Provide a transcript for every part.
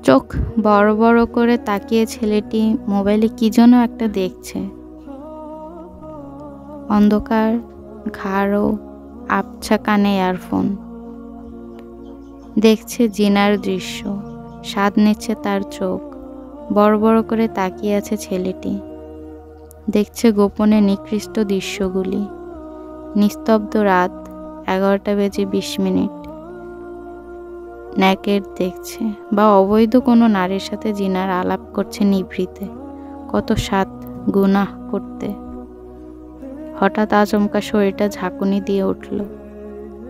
চোখ বড় বড় করে তাকিয়ে ছেলেটি মোবাইলে কি যেন একটা দেখছে। অন্ধকার, ঘাড় ও আবছা কানে ইয়ারফোন। দেখছে জিনার দৃশ্য, স্বাদ নিচ্ছে তার চোখ। বড় বড় করে তাকিয়ে আছে ছেলেটি, দেখছে গোপনে নিকৃষ্ট দৃশ্যগুলি। নিস্তব্ধ রাত, 11:20। নেকেড দেখছে, বা অবৈধ কোনো নারীর সাথে জিনার আলাপ করছে নিভৃতে। কত স্বাদ গুনাহ করতে। হঠাৎ আচমকা শরীরটা ঝাঁকুনি দিয়ে উঠল।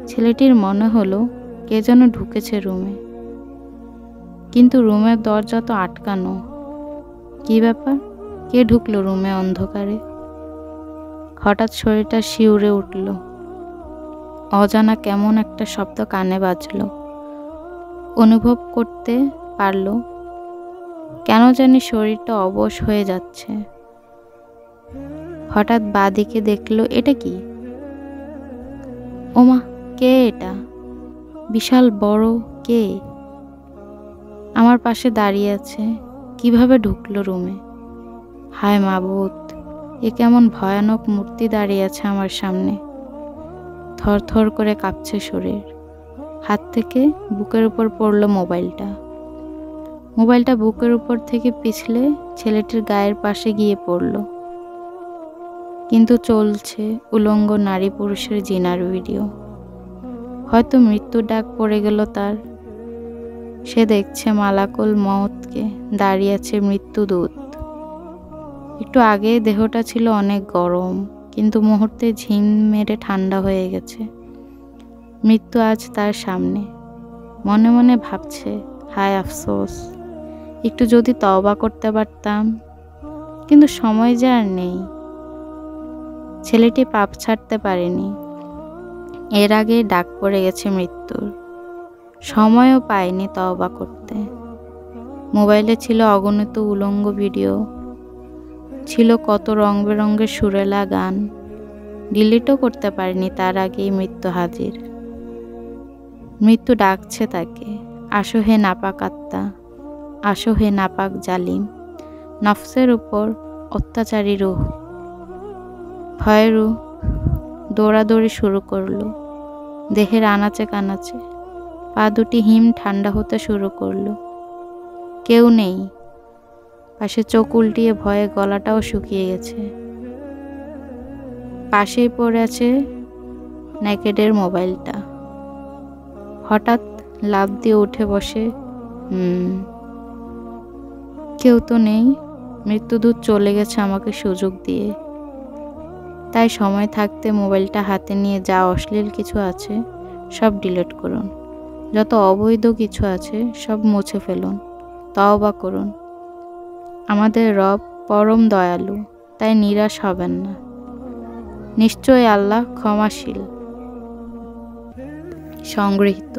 ছেলেটির মনে হলো কে যেন ঢুকেছে রুমে, কিন্তু রুমের দরজা তো আটকানো। কি ব্যাপার? কে ঢুকলো রুমে অন্ধকারে? হঠাৎ শরীরটা শিউরে উঠল। অজানা কেমন একটা শব্দ কানে বাজল। অনুভব করতে পারল কেন জানি শরীরটা অবশ হয়ে যাচ্ছে। হঠাৎ বাঁদিকে দেখল, এটা কি? ওমা, কে এটা? বিশাল বড় কে? আমার পাশে দাঁড়িয়ে আছে। কিভাবে ঢুকলো রুমে? হায় মাবুদ, এ কেমন ভয়ানক মূর্তি দাঁড়িয়ে আছে আমার সামনে। থরথর করে কাঁপছে শরীর। হাত থেকে বুকের উপর পড়ল মোবাইলটা। মোবাইলটা বুকের উপর থেকে পিছলে ছেলেটির গায়ের পাশে গিয়ে পড়ল। কিন্তু চলছে উলঙ্গ নারী পুরুষের জিনার ভিডিও। হয়তো মৃত্যুর ডাক পড়ে গেল তার। সে দেখছে মালাকুল মউতকে, দাঁড়িয়ে আছে মৃত্যুদূত। একটু আগে দেহটা ছিল অনেক গরম, কিন্তু মুহূর্তে ঝিম মেরে ঠান্ডা হয়ে গেছে। মৃত্যু আজ তার সামনে। মনে মনে ভাবছে, হায় আফসোস, একটু যদি তওবা করতে পারতাম, কিন্তু সময় যে আর নেই। ছেলেটি পাপ ছাড়তে পারেনি। এর আগে ডাক পড়ে গেছে মৃত্যুর। সময়ও পায়নি তওবা করতে। মোবাইলে ছিল অগণিত উলঙ্গ ভিডিও, ছিল কত রং বেরঙের সুরেলা গান। ডিলিটও করতে পারেনি তার আগেই মৃত্যু হাজির। মৃত্যু ডাকছে তাকে, আসো হে নাপাক আত্মা, আসো হে নাপাক জালিম, নফসের উপর অত্যাচারী রূহ। ভয় রূহ দৌড়াদৌড়ি শুরু করলো। দেহের আনাচে কানাচে পা দুটি হিম ঠান্ডা হতে শুরু করলো। কেউ নেই পাশে। চোখ উল্টিয়ে ভয়ে গলাটাও শুকিয়ে গেছে। পাশেই পড়ে আছে নেকেডের মোবাইলটা। হঠাৎ লাফ দিয়ে উঠে বসে, কেউ তো নেই। মৃত্যুদূত চলে গেছে আমাকে সুযোগ দিয়ে। তাই সময় থাকতে মোবাইলটা হাতে নিয়ে যা অশ্লীল কিছু আছে সব ডিলিট করুন। যত অবৈধ কিছু আছে সব মুছে ফেলুন। তওবা করুন। আমাদের রব পরম দয়ালু, তাই নিরাশ হবেন না। নিশ্চয়ই আল্লাহ ক্ষমাশীল। সংগৃহীত।